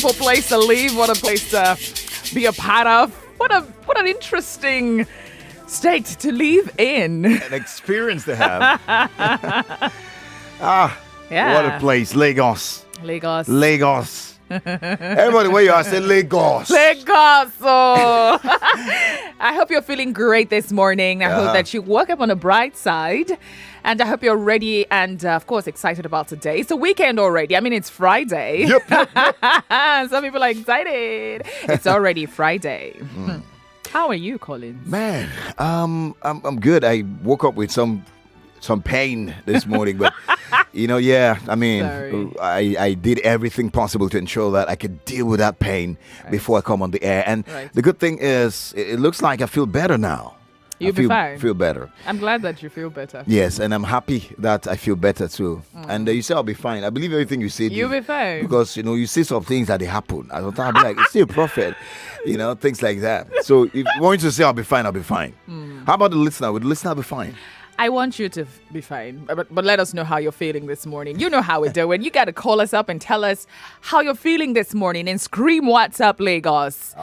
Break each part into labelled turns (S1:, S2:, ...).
S1: wonderful place to live. What a place to be a part of. What an interesting state to live in.
S2: An experience to have.
S1: Yeah.
S2: What a place. Lagos.
S1: Lagos.
S2: Everybody, where you are, say Lagos.
S1: Lagos. Oh. I hope you're feeling great this morning. I hope that you woke up on the bright side. And I hope you're ready and, of course, excited about today. It's the weekend already. I mean, it's Friday.
S2: Yep.
S1: Some people are excited. It's already Friday. How are you, Collins?
S2: Man, I'm good. I woke up with some pain this morning, but I did everything possible to ensure that I could deal with that pain before I come on the air. And the good thing is, it looks like I feel better now.
S1: You'll be fine.
S2: Feel better.
S1: I'm glad that you feel better.
S2: Yes, and I'm happy that I feel better too. And you say I'll be fine. I believe everything you said.
S1: You'll be fine.
S2: Because, you see some things that they happen. At the time, I'll be like, it's still a prophet. Things like that. So if you want to say I'll be fine, I'll be fine. How about the listener? Would the listener be fine?
S1: I want you to be fine, but let us know how you're feeling this morning. You know how we're doing. You got to call us up and tell us how you're feeling this morning and scream WhatsApp Lagos.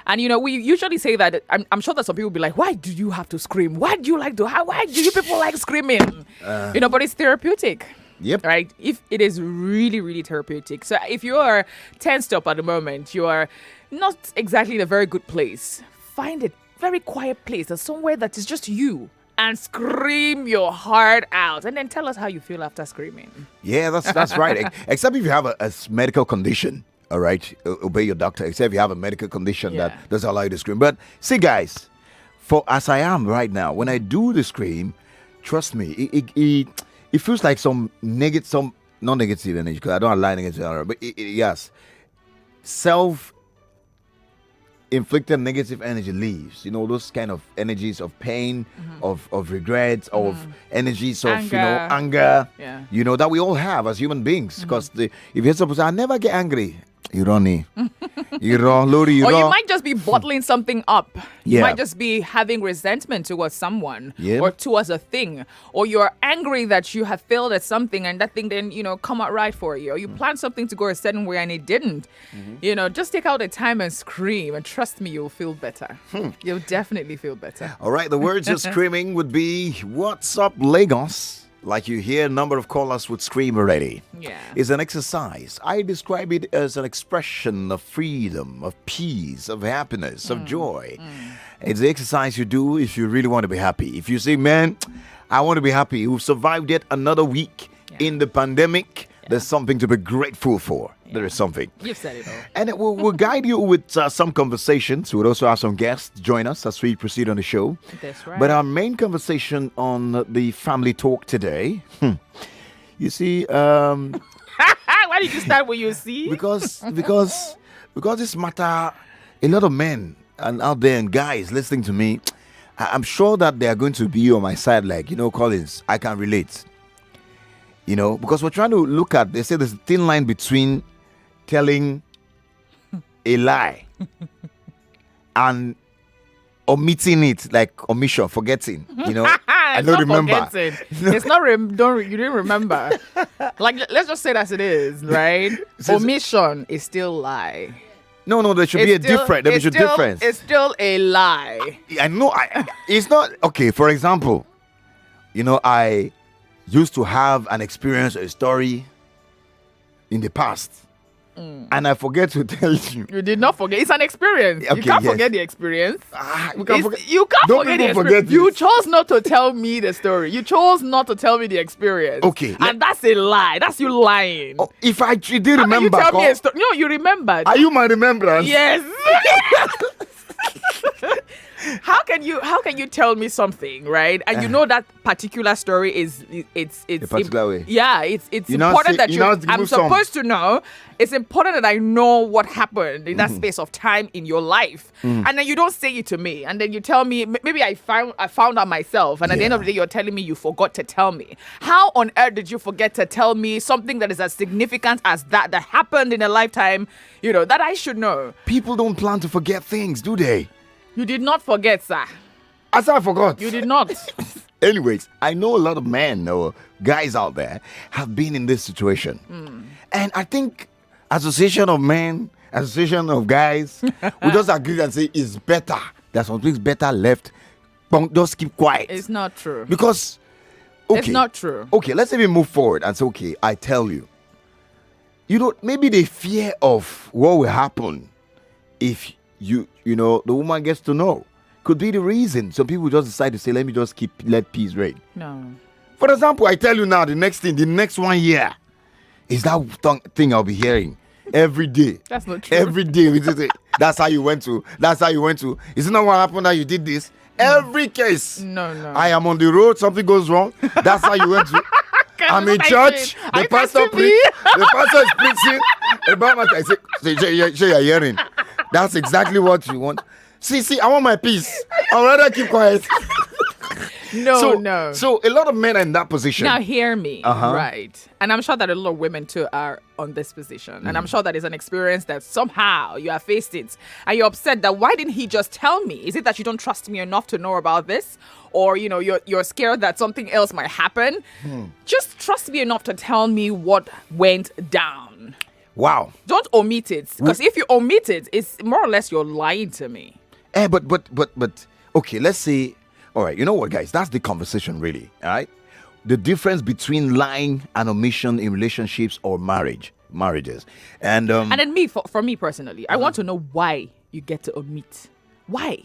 S1: And, we usually say that. I'm sure that some people will be like, why do you have to scream? Why do you like to? Why do you people like screaming? But it's therapeutic.
S2: Yep.
S1: Right? If it is really, really therapeutic. So if you are tensed up at the moment, you are not exactly in a very good place, find a very quiet place or somewhere that is just you. And scream your heart out. And then tell us how you feel after screaming.
S2: Yeah, that's right. Except if you have a medical condition, all right? Obey your doctor. Except if you have a medical condition that doesn't allow you to scream. But see, guys, for as I am right now, when I do the scream, trust me, it feels like some non-negative energy, because I don't align against it, but yes, inflicted negative energy leaves. Those kind of energies of pain, of regret, of energies of anger.
S1: Yeah.
S2: That we all have as human beings. Because if you're supposed to, I never get angry. You don't need. You don't, Lori.
S1: Or you might just be bottling something up. You
S2: Yeah.
S1: might just be having resentment towards someone
S2: Yeah.
S1: or towards a thing. Or you're angry that you have failed at something and that thing didn't, come out right for you. Or you planned something to go a certain way and it didn't. Just take out the time and scream. And trust me, you'll feel better. You'll definitely feel better.
S2: All right, the words of screaming would be, "What's up, Lagos?" Like you hear, a number of callers would scream already.
S1: Yeah.
S2: It's an exercise. I describe it as an expression of freedom, of peace, of happiness, of joy. It's the exercise you do if you really want to be happy. If you say, man, I want to be happy. We've survived yet another week in the pandemic. There's something to be grateful for. There is something.
S1: You've said it all.
S2: And we'll guide you with some conversations. We'll also have some guests join us as we proceed on the show.
S1: That's right.
S2: But our main conversation on the family talk today, you see,
S1: Why did you start with you see?
S2: because this matter, a lot of men and out there and guys listening to me, I'm sure that they are going to be on my side like, Collins, I can relate. Because we're trying to look at, they say there's a thin line between telling a lie and omitting it, like omission, forgetting, I don't remember.
S1: It's not, you didn't remember. Like, let's just say it as it is, right? Omission is still lie.
S2: No, there should be a difference. There should be a difference.
S1: It's still a lie.
S2: I know, it's not, okay, for example, I used to have an experience, a story in the past, and I forget to tell you.
S1: You did not forget. It's an experience.
S2: Okay,
S1: you can't
S2: yes.
S1: forget the experience.
S2: You can't forget.
S1: You can't
S2: Don't
S1: forget the
S2: people
S1: experience.
S2: forget
S1: You
S2: this.
S1: chose not to tell me the story. You chose not to tell me the experience.
S2: Okay,
S1: and that's a lie. That's you lying.
S2: Oh, if I did
S1: How
S2: remember,
S1: can you tell me a story? No, you remembered.
S2: are you my remembrance?
S1: Yes. How can you tell me something, right? And you know that particular story is it's
S2: A particular way.
S1: Yeah, it's
S2: You now
S1: important
S2: say-
S1: that
S2: you now
S1: I'm
S2: remove some.
S1: supposed to know. It's important that I know what happened in that space of time in your life, and then you don't say it to me, and then you tell me maybe I found out myself, and at the end of the day you're telling me you forgot to tell me. How on earth did you forget to tell me something that is as significant as that happened in a lifetime? That I should know.
S2: People don't plan to forget things, do they?
S1: You did not forget, sir.
S2: As I forgot.
S1: You did not.
S2: Anyways, I know a lot of men or guys out there have been in this situation. And I think Association of Men Association of Guys, we just agree and say it's better. There's some things better left. Just keep quiet.
S1: It's not true.
S2: Because, okay.
S1: It's not true.
S2: Okay, let's say we move forward and say, okay, I tell you. You know, maybe the fear of what will happen if you know, the woman gets to know could be the reason some people just decide to say, let me just let peace reign.
S1: No.
S2: For example, I tell you now, the next 1 year is that thing I'll be hearing every day.
S1: That's not true.
S2: Every day. That's how you went to. Is it not what happened that you did this? Every case.
S1: No.
S2: I am on the road, something goes wrong. That's how you went to. I'm in church. The pastor is preaching about what I say. You're hearing. That's exactly what you want. See, I want my peace. I'd rather keep quiet.
S1: No.
S2: So a lot of men are in that position.
S1: Now hear me,
S2: Uh-huh.
S1: right? And I'm sure that a lot of women too are on this position. And I'm sure that is an experience that somehow you have faced it. And you're upset that why didn't he just tell me? Is it that you don't trust me enough to know about this? Or, you know, you're scared that something else might happen? Just trust me enough to tell me what went down.
S2: Wow.
S1: Don't omit it. Because if you omit it, it's more or less you're lying to me.
S2: But okay, let's say, all right, you know what, guys, that's the conversation really, all right? The difference between lying and omission in relationships or marriages. And
S1: then for me personally, I want to know why you get to omit. Why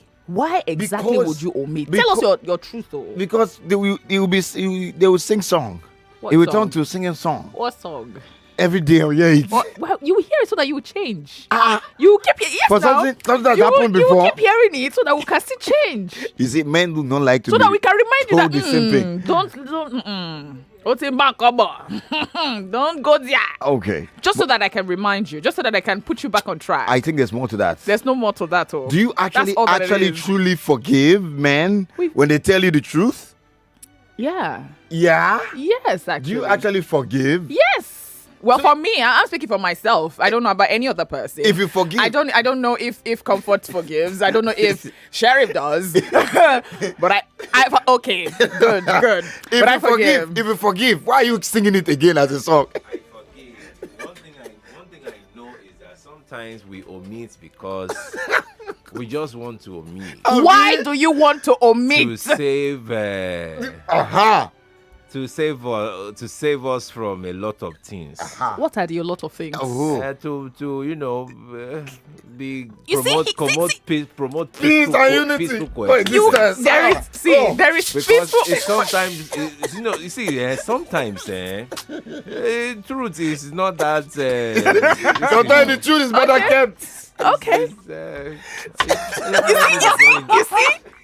S1: exactly would you omit? Tell us your truth though.
S2: Because they will sing song.
S1: What
S2: They will
S1: song?
S2: turn to singing song.
S1: What song?
S2: Every day, oh yeah.
S1: Well, you will hear it so that you will change.
S2: Ah.
S1: You keep yes
S2: For
S1: now.
S2: something that
S1: You
S2: happened
S1: will
S2: before.
S1: keep hearing it so that we can still change.
S2: You see, men do not like to
S1: So
S2: be
S1: that we can remind you
S2: told
S1: that
S2: the same thing.
S1: don't go there.
S2: Okay.
S1: Just so that I can remind you, just so that I can put you back on track.
S2: I think there's more to that.
S1: There's no more to that. Oh.
S2: Do you
S1: That's
S2: actually
S1: all that it is.
S2: truly forgive men when they tell you the truth?
S1: Yeah.
S2: Yeah.
S1: Yes, actually.
S2: Do you actually forgive?
S1: Yes. Well, for me, I'm speaking for myself. I don't know about any other person.
S2: If you forgive,
S1: I don't know if Comfort forgives. I don't know if Sheriff does. But I okay, good.
S2: If
S1: But I
S2: you
S1: forgive.
S2: if you forgive, why are you singing it again as a song?
S3: I forgive. One thing I know is that sometimes we omit because we just want to omit
S1: Why do you want to omit?
S3: to save to save us from a lot of things.
S1: What are the a lot of things?
S2: Oh.
S3: To you know be
S1: You see,
S3: promote
S2: Peace
S3: peaceful,
S2: and unity.
S3: peaceful
S1: You,
S3: coexistence.
S1: there is
S3: Because
S1: peaceful.
S3: it's sometimes, you see, sometimes, truth is not that.
S2: Sometimes the truth is better kept.
S1: Okay.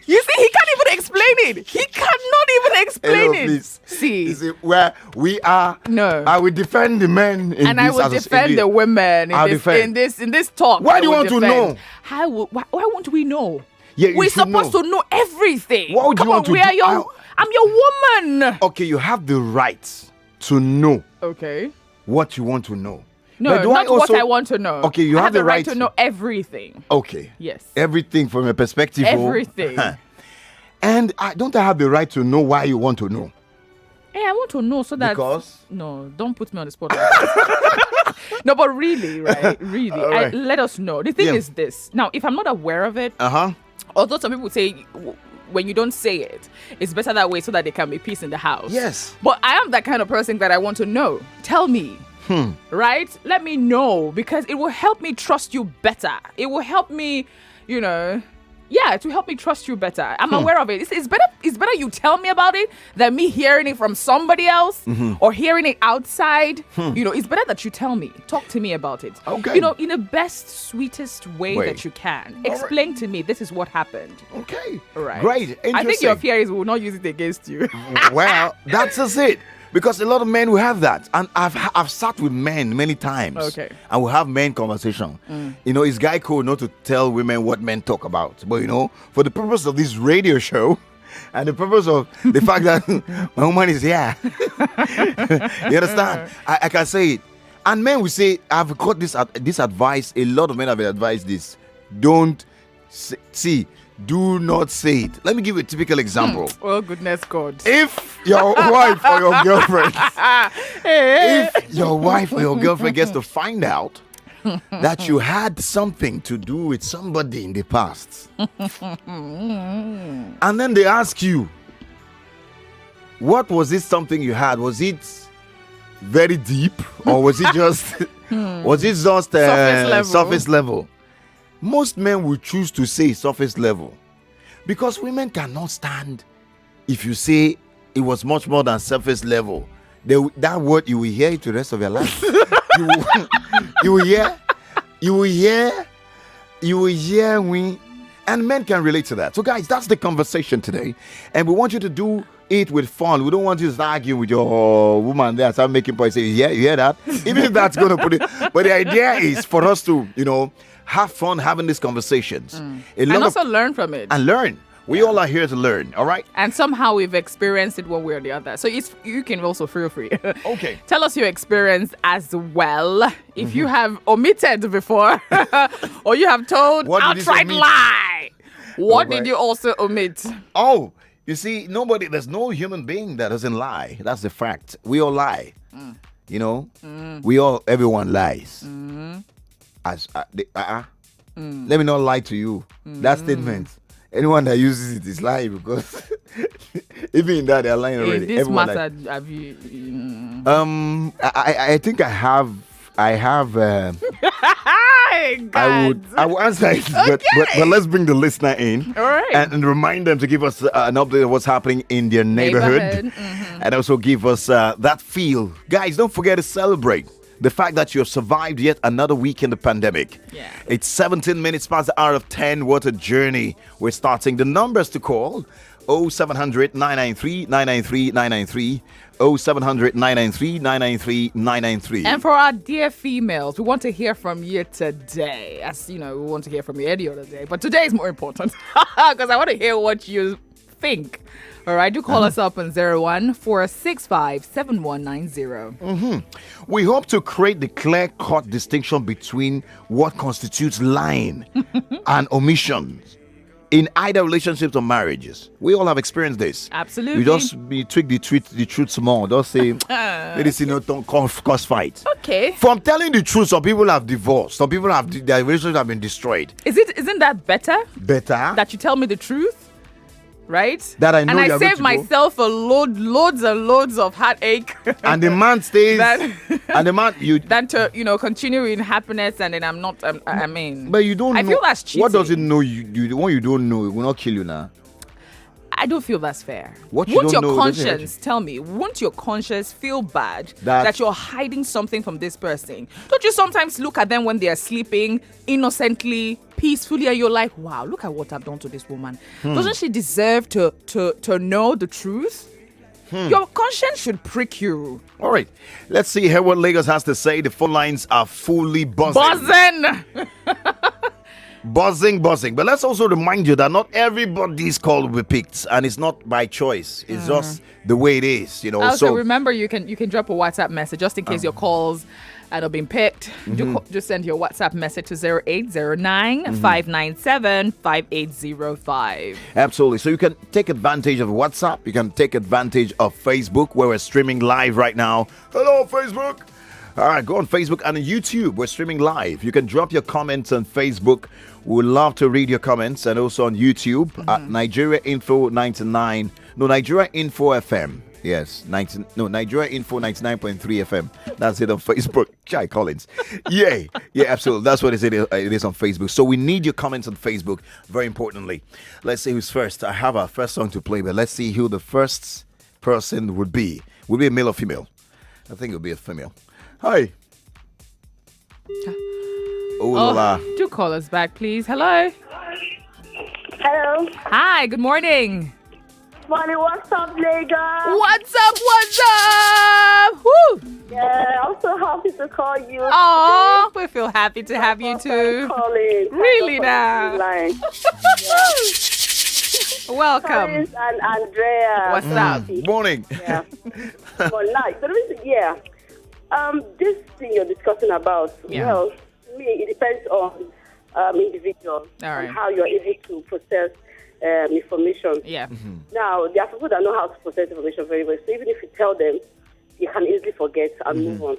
S1: You see, he can't even explain it. He cannot even explain
S2: Hello,
S1: it.
S2: please.
S1: See,
S2: Is it where we are?
S1: No.
S2: I will defend the men in
S1: and
S2: this
S1: I will defend the women
S2: I'll
S1: in this talk.
S2: Why
S1: I
S2: do you
S1: will
S2: want to
S1: defend.
S2: know?
S1: Why won't we know?
S2: Yeah, you
S1: We're
S2: should
S1: supposed
S2: know.
S1: to know everything.
S2: What would you
S1: Come
S2: want
S1: on,
S2: to do?
S1: I'm your woman.
S2: Okay, you have the right to know
S1: Okay.
S2: what you want to know.
S1: No,
S2: But do
S1: not
S2: I also,
S1: what I want to know.
S2: Okay, you
S1: I
S2: have the right
S1: to know everything.
S2: Okay.
S1: Yes.
S2: Everything from a perspective.
S1: Everything.
S2: And don't I have the right to know why you want to know?
S1: Hey, I want to know so that.
S2: Because?
S1: No, don't put me on the spot. No, but really, right? Really,
S2: All right.
S1: let us know. The thing
S2: Yeah.
S1: is this. Now, if I'm not aware of it,
S2: Uh-huh.
S1: although some people say when you don't say it, it's better that way so that there can be peace in the house.
S2: Yes.
S1: But I am that kind of person that I want to know. Tell me. Right? Let me know because it will help me trust you better. It will help me, it will help me trust you better. I'm aware of it. It's better you tell me about it than me hearing it from somebody else or hearing it outside. It's better that you tell me. Talk to me about it.
S2: Okay.
S1: In the best, sweetest way that you can. Explain to me this is what happened.
S2: Okay.
S1: Right.
S2: Great. Interesting.
S1: I think your fear is we will not use it against you.
S2: Well, that's just it. Because a lot of men will have that. And I've sat with men many times.
S1: Okay.
S2: And we'll have men conversation. It's guy code not to tell women what men talk about. But, for the purpose of this radio show and the purpose of the fact that my woman is here. You understand? I can say it. And men will say, I've got this advice. A lot of men have advised this. Do not say it. Let me give you a typical example.
S1: Oh, goodness God.
S2: If your wife or your girlfriend, if your wife or your girlfriend gets to find out that you had something to do with somebody in the past. And then they ask you, what was this something you had? Was it very deep, or was it just surface level? Most men will choose to say surface level, because women cannot stand if you say it was much more than surface level. That word, you will hear it the rest of your life. you will hear we, and men can relate to that. So guys, that's the conversation today, and we want you to do it with fun. We don't want you to start arguing with your woman there and start making points. Say, you hear that? Even if that's going to put it, but the idea is for us to, have fun having these conversations.
S1: And also learn from it.
S2: And learn. We all are here to learn, all right?
S1: And somehow we've experienced it one way or the other. So you can also feel free.
S2: Okay.
S1: Tell us your experience as well. If you have omitted before or you have told outright lie. What did you also omit?
S2: Oh, you see, there's no human being that doesn't lie. That's the fact. We all lie. Everyone lies. Let me not lie to you. That statement. Anyone that uses it is lying, because even in that they're lying already.
S1: In this matter, have you?
S2: I think I have. I will answer it, but let's bring the listener in,
S1: all right,
S2: and remind them to give us an update of what's happening in their neighborhood. And also give us that feel. Guys, don't forget to celebrate the fact that you have survived yet another week in the pandemic.
S1: Yeah.
S2: It's 17 minutes past the hour of 10. What a journey we're starting. The numbers to call: 0700 993 993 993, 0700 993 993 993.
S1: And for our dear females, we want to hear from you today. As you know, we want to hear from you any other day, but today is more important because I want to hear what you think. All right, do call us up on 01-465-7190.
S2: We hope to create the clear-cut distinction between what constitutes lying and omissions in either relationships or marriages. We all have experienced this.
S1: Absolutely.
S2: You tweak the truth small. Don't say, don't cause fight.
S1: Okay.
S2: From telling the truth, some people have divorced. Some people their relationships have been destroyed.
S1: Isn't that better?
S2: Better?
S1: That you tell me the truth? Right?
S2: That I know.
S1: And I saved myself loads and loads of heartache.
S2: And the man stays. And the man
S1: than to continue in happiness, and then I'm not. I mean,
S2: but you don't.
S1: I feel that's cheating.
S2: What does it know? The one you don't know, it will not kill you now.
S1: I don't feel that's fair.
S2: Won't
S1: your conscience tell me? Won't your conscience feel bad that you're hiding something from this person? Don't you sometimes look at them when they are sleeping innocently, peacefully, and you're like, wow, look at what I've done to this woman. Doesn't she deserve to know the truth? Your conscience should prick you.
S2: All right, let's see here what Lagos has to say. The phone lines are fully buzzing. Buzzing. But let's also remind you that not everybody's call will be picked, and it's not by choice. It's just the way it is,
S1: Also, remember, you can drop a WhatsApp message just in case your calls are being picked. Just send your WhatsApp message to 0809-597-5805.
S2: Absolutely. So you can take advantage of WhatsApp. You can take advantage of Facebook, where we're streaming live right now. Hello, Facebook. All right, go on Facebook and on YouTube. We're streaming live. You can drop your comments on Facebook. We would love to read your comments. And also on YouTube at Nigeria Info 99. No, Nigeria Info FM. Yes, Nigeria Info 99.3 FM. That's it on Facebook. Chai Collins. Yeah, absolutely. That's what it is on Facebook. So we need your comments on Facebook, very importantly. Let's see who's first. I have our first song to play, but let's see who the first person would be. Would be a male or female? I think it would be a female. Hi.
S1: Do call us back, please. Hello.
S4: Hello.
S1: Hi, good morning.
S4: Morning, what's up, Lagos?
S1: What's up? Woo!
S4: Yeah, I'm so happy to call you.
S1: Oh, we feel happy to have you too. Really now. Welcome.
S4: Collins and Andrea.
S1: What's up?
S2: Morning.
S4: Yeah. Well, nice. So this thing you're discussing about, well, me, it depends on individuals and how you're able to process information.
S1: Yeah.
S4: Now, there are people that know how to process information very well. So even if you tell them, you can easily forget and move on.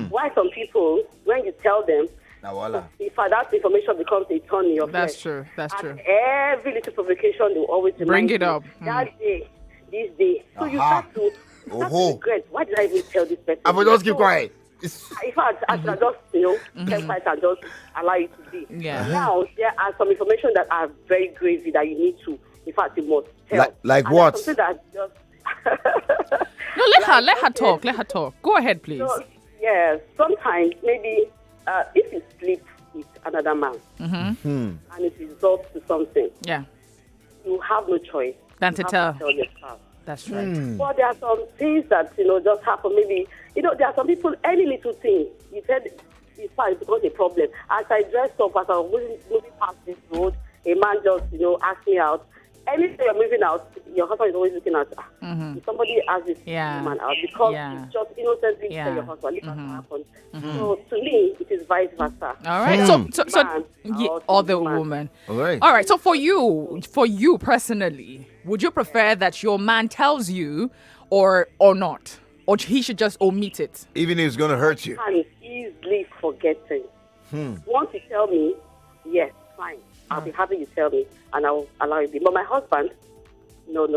S4: Why some people, when you tell them, In fact, that information becomes a thorn in your
S1: That's
S4: flesh.
S1: true. That's true.
S4: Every little provocation, they will always
S1: Bring
S4: remind
S1: it
S4: you,
S1: up.
S4: that day, this day. So you start to regret. Why did I even tell this person?
S2: I will just keep quiet.
S4: In fact, I should have just, kept quiet and just allow it to be.
S1: Yeah.
S4: Now, there are some information that are very gravy that you need to, in fact, you must tell.
S2: Like
S4: and
S2: what?
S4: Something that just...
S1: No, let her talk. Let her talk. Go ahead, please.
S4: So, yeah, sometimes maybe if you sleep with another man and it results to something, you have no choice
S1: Than to tell.
S4: Your spouse.
S1: That's right.
S4: But there are some things that just happen. Maybe there are some people. Any little thing you said, in fact, it becomes a problem. As I dressed up, as I was moving past this road, a man just asked me out. Anytime you're moving out, your husband is always looking at. If somebody asks this woman out because you just innocently tell your husband, look what happened. So to me, it is vice versa.
S1: All right. Or the woman.
S2: All right.
S1: All right. So for you personally, would you prefer that your man tells you or not? Or he should just omit it?
S2: Even if it's going to hurt you.
S4: And easily forgetting. Once you tell me, yes, fine. I'll be happy you tell me, and I'll allow you to be. But my husband, no.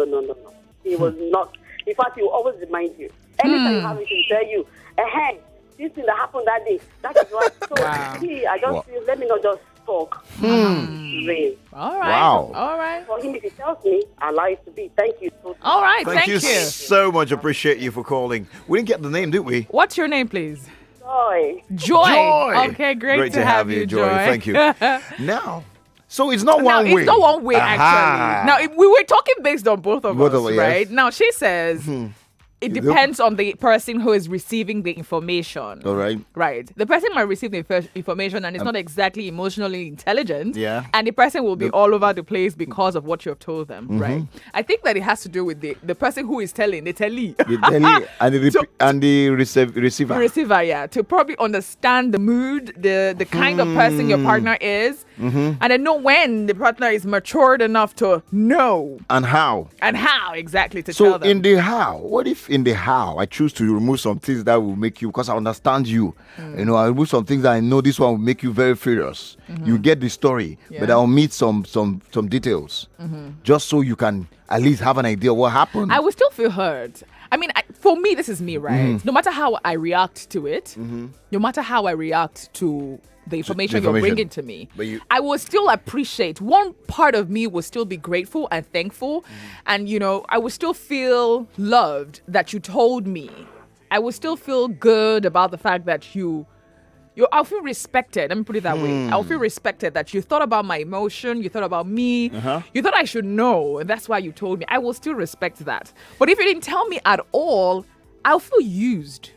S4: He was not. In fact, he will always remind you. Anytime you have it, he'll tell you, hey, this thing that happened that day, that is what. So, I just feel, let me not just talk. Rain.
S1: All right.
S2: Wow.
S1: All right.
S4: For him, if he tells me, I'll allow it to be. Thank you.
S1: All right.
S2: Thank you so much. Appreciate you for calling. We didn't get the name, did we?
S1: What's your name, please?
S4: Joy.
S1: Joy. Okay, great
S2: to have you, Joy. Thank you. Now. So it's not one way.
S1: It's not one way, actually. Now, we were talking based on both of us, right?
S2: Yes.
S1: Now, she says it depends on the person who is receiving the information.
S2: All right.
S1: Right. The person might receive the information and it's not exactly emotionally intelligent.
S2: Yeah.
S1: And the person will be all over the place because of what you have told them, right? I think that it has to do with the person who is telling, the tellee.
S2: The tellee and the receiver.
S1: Receiver, yeah. To probably understand the mood, the kind of person your partner is, and then know when the partner is matured enough to know.
S2: And how
S1: exactly to
S2: so
S1: tell them.
S2: In the how, what if in the how I choose to remove some things that will make you, because I understand you, I remove some things that I know this one will make you very furious. You get the story, but I'll meet some details, just so you can at least have an idea what happened.
S1: I will still feel hurt. I mean, for me, this is me, right? No matter how I react to it, no matter how I react to the information you're bringing to me, I will still appreciate. One part of me will still be grateful and thankful. And, I will still feel loved that you told me. I will still feel good about the fact that I'll feel respected. Let me put it that way. I'll feel respected that you thought about my emotion. You thought about me. You thought I should know. And that's why you told me. I will still respect that. But if you didn't tell me at all, I'll feel used.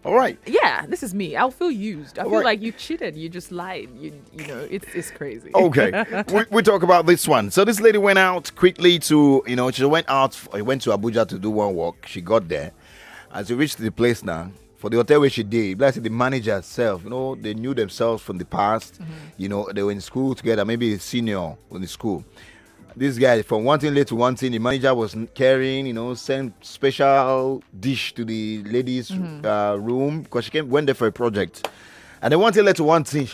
S2: All right.
S1: Yeah, this is me. I'll feel used. I feel like you cheated. You just lied. It's crazy.
S2: Okay. we talk about this one. So this lady went out quickly to, she went to Abuja to do one work. She got there. As she reached the place now, for the hotel where she did, let's say the manager herself, they knew themselves from the past. They were in school together, maybe a senior in the school. This guy, from one thing led to one thing, the manager was caring, sent special dish to the ladies' room because she went there for a project. And then one thing led to one thing,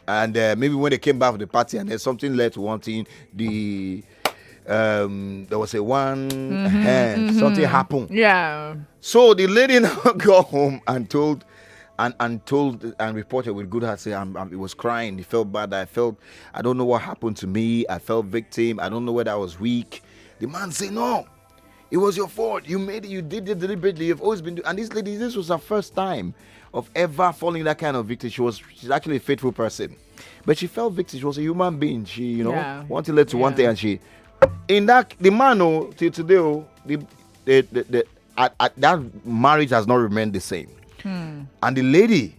S2: and maybe when they came back from the party and then something led to one thing, there was something happened.
S1: Yeah.
S2: So the lady now got home and told and reported with good heart, saying, it was crying. He felt bad. I don't know what happened to me. I felt victim. I don't know whether I was weak. The man said, no, it was your fault. You made it. You did it deliberately. You've always been doing. And this lady, this was her first time of ever falling that kind of victim. She's actually a faithful person, but she felt victim. She was a human being. She, one thing led to one thing, and the man, till today, that marriage has not remained the same. And the lady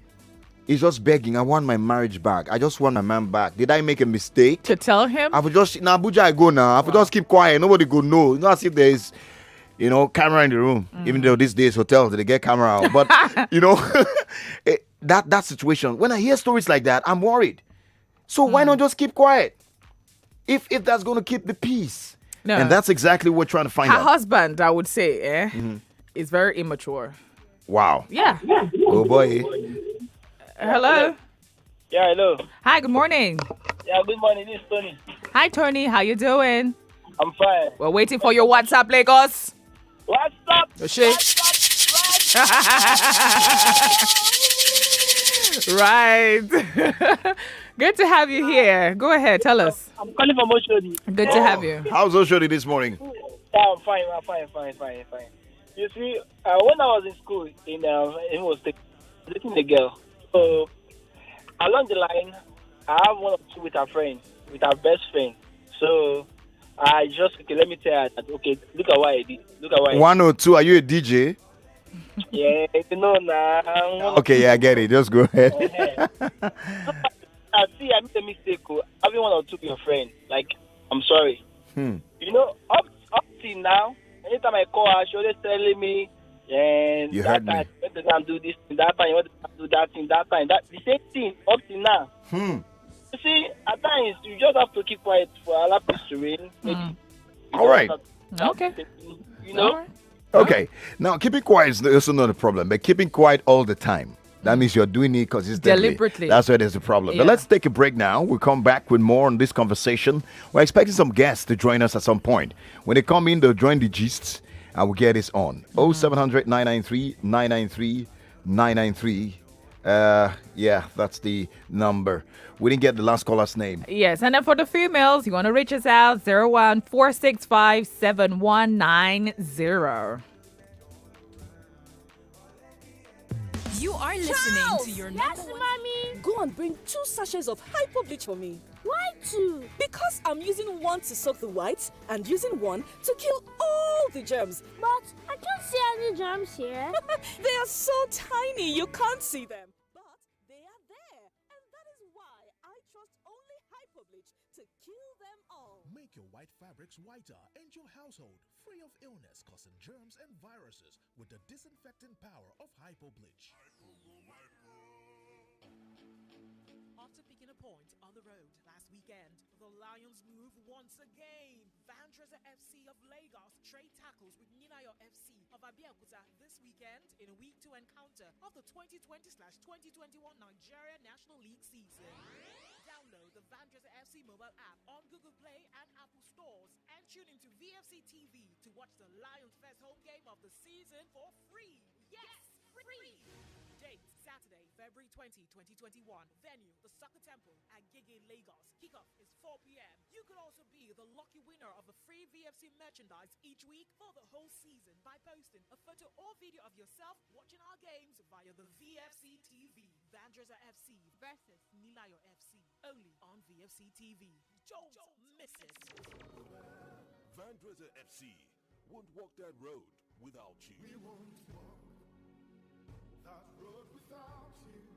S2: is just begging, I want my marriage back. I just want my man back. Did I make a mistake?
S1: To tell him?
S2: I would just, in Abuja I go now. I would just keep quiet. Nobody go know. Not as if there is, camera in the room. Even though these days hotels, they get camera out. But, that situation, when I hear stories like that, I'm worried. So why not just keep quiet? If that's going to keep the peace. No. And that's exactly what we're trying to find out.
S1: Her husband, I would say, is very immature.
S2: Wow.
S1: Yeah.
S2: Oh boy.
S1: Hello.
S5: Yeah, hello.
S1: Hi, good morning.
S5: Yeah, good morning. This is Tony.
S1: Hi, Tony. How you doing?
S5: I'm fine.
S1: We're waiting for your WhatsApp, Lagos.
S5: What's up?
S1: Right. Good to have you here. Go ahead, tell us.
S5: I'm calling from Oshodi.
S1: Good to have you.
S2: How's Oshodi this morning?
S5: Yeah, I'm fine. You see, when I was in school in Imo State, dating a girl. So along the line, I have one or two with her friend, with her best friend. So I just let me tell her that look at what I did.
S2: 102. Are you a DJ?
S5: Yeah, now.
S2: Okay, yeah, I get it. Just go ahead.
S5: See, I made a mistake. Having one or two with your friend, like, I'm sorry.
S2: Hmm.
S5: You know, up till now, anytime I call her, she always telling me, and
S2: You
S5: that
S2: heard me.
S5: time, you want to come do this thing, that time, you want to do that thing, that time. That the same thing up till now.
S2: Hmm.
S5: You see, at times you just have to keep quiet for allow peace to reign.
S2: All right.
S1: Okay.
S5: You know.
S1: All right.
S2: Okay. Now, keeping quiet is also not a problem, but keeping quiet all the time. That means you're doing it because it's deadly.
S1: Deliberately.
S2: That's where there's a problem.
S1: Yeah.
S2: But let's take a break now. We'll come back with more on this conversation. We're expecting some guests to join us at some point. When they come in, they'll join the gists and we'll get this on. 0700 993 993 993. Yeah, that's the number. We didn't get the last caller's name.
S1: Yes, and then for the females, you want to reach us out 014657190.
S6: You are listening to your number one.
S7: Mommy. Go and bring 2 sachets of hypo bleach for me. Why 2? Because I'm using one to soak the whites and using one to kill all the germs.
S8: But I can't see any germs here.
S7: They are so tiny you can't see them. But they are there. And that is why I trust only hypo bleach to kill them all.
S9: Make your white fabrics whiter and your household free of illness causing germs and viruses with the disinfecting power of hypo bleach.
S10: After picking a point on the road last weekend, the Lions move once again. Vandreza FC of Lagos trade tackles with Ninayo FC of Abeokuta this weekend in a Week 2 encounter of the 2020/2021 Nigeria National League season. Download the Vandreza FC mobile app on Google Play and Apple stores and tune into VFC TV to watch the Lions' first home game of the season for free. Yes, free! Date, Saturday, February 20, 2021. Venue, the Soccer Temple at Gigi, Lagos. Kickoff is 4 p.m. You could also be the lucky winner of a free VFC merchandise each week for the whole season by posting a photo or video of yourself watching our games via the VFC TV. Vandreza FC versus Nilayo FC. Only on VFC TV. Don't miss it.
S9: Vandreza FC won't walk that road without you. We won't walk that road without you.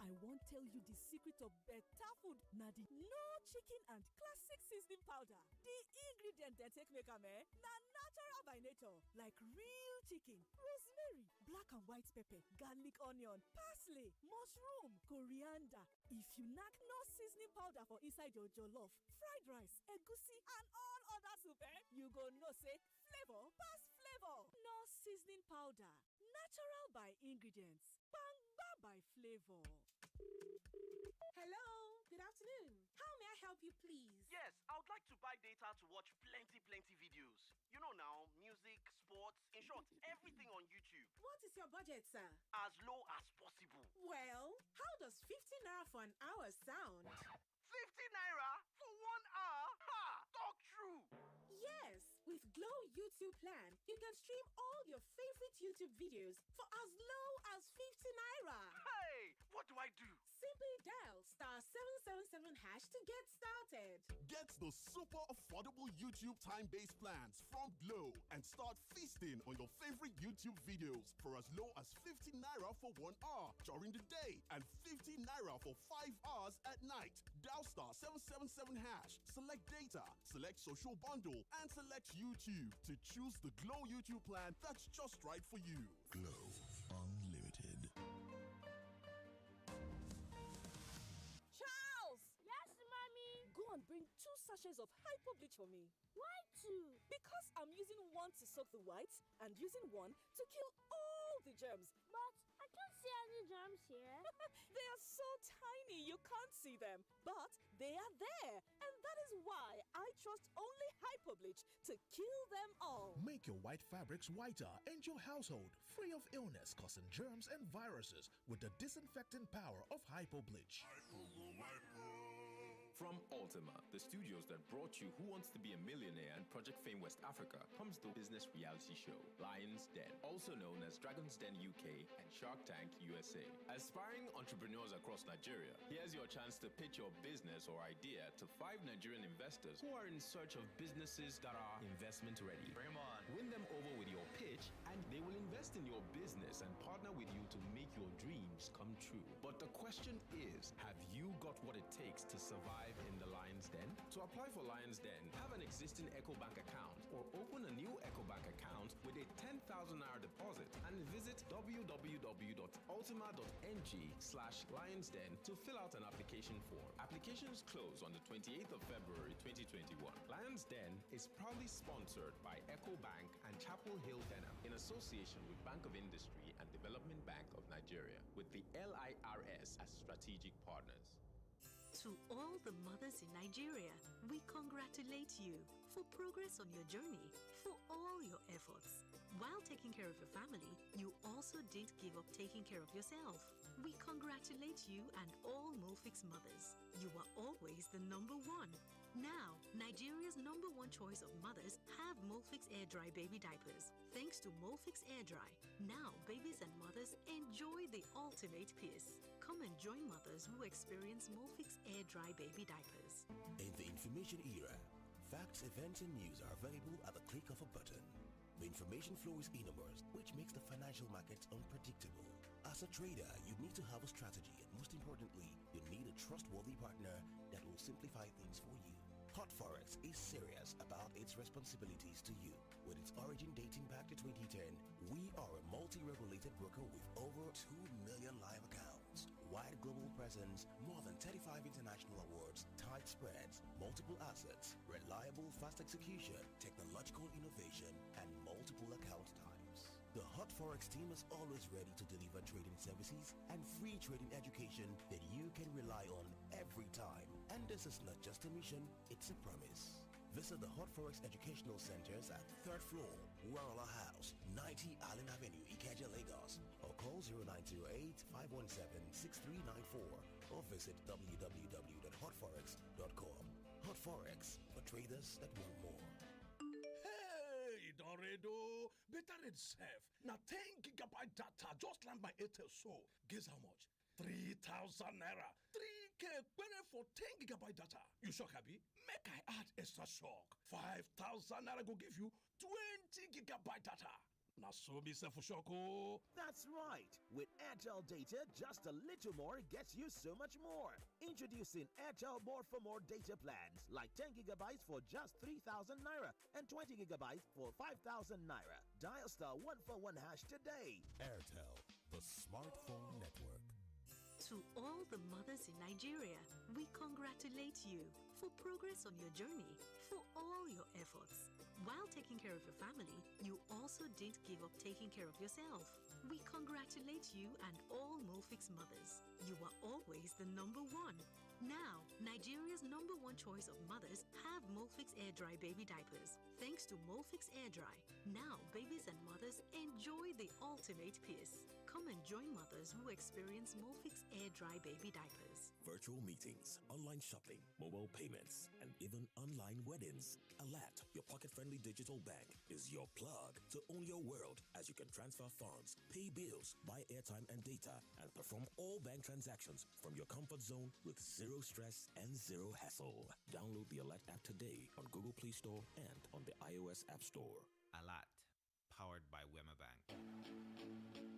S7: I won't tell you the secret of better food. Nadi, no chicken and classic seasoning powder. The ingredient they take make na natural by nature, like real chicken, rosemary, black and white pepper, garlic, onion, parsley, mushroom, coriander. If you knack no seasoning powder for inside your jollof, fried rice, egusi, and all other soup, you go know say flavor pass flavor. No seasoning powder, natural by ingredients, bangba by flavor.
S11: Hello, good afternoon. How may I help you, please?
S12: Yes, I would like to buy data to watch plenty videos. You know now, music, sports, in short, everything on YouTube.
S11: What is your budget, sir?
S12: As low as possible.
S11: Well, how does 50 naira for an hour sound?
S12: 50 naira for 1 hour? Ha! Talk true!
S11: Yes, with Glow YouTube plan, you can stream all your favorite YouTube videos for as low as 50 naira.
S12: Hey, what do I do?
S11: Simply dial *777# to get started.
S9: Get the super affordable YouTube time-based plans from Glow and start feasting on your favorite YouTube videos for as low as 50 naira for 1 hour during the day and 50 naira for 5 hours at night. Dial *777#, select data, select social bundle, and select YouTube to choose the Glow YouTube plan that's just right for you. Glow Unlimited.
S7: Go and bring 2 sachets of hypo bleach for me.
S8: Why 2?
S7: Because I'm using one to soak the whites and using one to kill all the germs.
S8: But I can't see any germs here.
S7: They are so tiny you can't see them, but they are there. And that is why I trust only Hypobleach to kill them all.
S13: Make your white fabrics whiter and your household free of illness causing germs and viruses with the disinfecting power of Hypobleach.
S14: From Ultima, the studios that brought you Who Wants to Be a Millionaire and Project Fame West Africa, comes the business reality show Lion's Den, also known as Dragon's Den UK and Shark Tank USA. Aspiring entrepreneurs across Nigeria, here's your chance to pitch your business or idea to 5 Nigerian investors who are in search of businesses that are investment ready.
S15: Bring them on.
S14: Win them over with your pitch, and they will invest in your business and partner with you to make your dreams come true. But the question is, have you got what it takes to survive in the Lion's Den? To apply for Lion's Den, have an existing EcoBank account or open a new EcoBank account with a 10,000 Naira deposit and visit www.ultima.ng/lionsden to fill out an application form. Applications close on the 28th of February 2021. Lion's Den is proudly sponsored by EcoBank and Chapel Hill Denham in association with Bank of Industry and Development Bank of Nigeria, with the LIRS as strategic partners.
S16: To all the mothers in Nigeria, we congratulate you for progress on your journey, for all your efforts. While taking care of your family, you also didn't give up taking care of yourself. We congratulate you and all Molfix mothers. You are always the number one. Now, Nigeria's number one choice of mothers have Molfix Air Dry baby diapers. Thanks to Molfix Air Dry, now babies and mothers enjoy the ultimate peace. Come and join mothers who experience Molfix Air Dry baby diapers.
S17: In the information era, facts, events, and news are available at the click of a button. The information flow is enormous, which makes the financial markets unpredictable. As a trader, you need to have a strategy, and most importantly, you need a trustworthy partner that will simplify things for you. Hot Forex is serious about its responsibilities to you. With its origin dating back to 2010, we are a multi-regulated broker with over 2 million live accounts, wide global presence, more than 35 international awards, tight spreads, multiple assets, reliable fast execution, technological innovation, and multiple account types. The Hot Forex team is always ready to deliver trading services and free trading education that you can rely on every time. And this is not just a mission, it's a promise. Visit the Hot Forex Educational Centers at 3rd floor, Warala House, 90 Allen Avenue, Ikeja, Lagos, or call 0908-517-6394 or visit www.hotforex.com. Hot Forex, for traders that want more.
S13: Hey, Doredo, better than safe. Now 10 gigabyte data just land my Airtel so. Guess how much? 3,000 Naira. 3K for 10 gigabyte data. You shock, happy? Make I add extra shock. 5,000 Naira go give you 20 gigabyte data. Now so me for shock.
S18: That's right. With Airtel data, just a little more gets you so much more. Introducing Airtel More for More data plans, like 10 gigabytes for just 3,000 Naira and 20 gigabytes for 5,000 Naira. Dial *141# today.
S17: Airtel, the smartphone network.
S16: To all the mothers in Nigeria, we congratulate you for progress on your journey, for all your efforts. While taking care of your family, you also didn't give up taking care of yourself. We congratulate you and all Molfix mothers. You are always the number one. Now, Nigeria's number one choice of mothers have Molfix Air Dry baby diapers. Thanks to Molfix Air Dry, now babies and mothers enjoy the ultimate peace. Come and join mothers who experience Molfix Air Dry baby diapers.
S17: Virtual meetings, online shopping, mobile payments, and even online weddings. Alat, your pocket-friendly digital bank, is your plug to own your world, as you can transfer funds, pay bills, buy airtime and data, and perform all bank transactions from your comfort zone with zero stress and zero hassle. Download the Alat app today on Google Play Store and on the iOS App Store.
S19: Alat, powered by Wema Bank.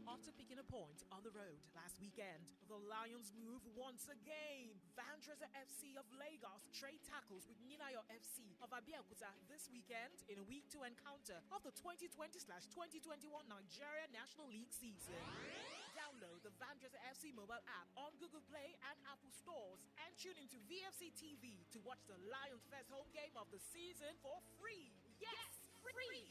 S10: After picking a point on the road last weekend, the Lions move once again. Vandresa FC of Lagos trade tackles with Ninayo FC of Abeokuta this weekend in a Week 2 encounter of the 2020/2021 Nigeria National League season. Download the Vandresa FC mobile app on Google Play and Apple stores and tune into VFC TV to watch the Lions' first home game of the season for free. Yes! Free!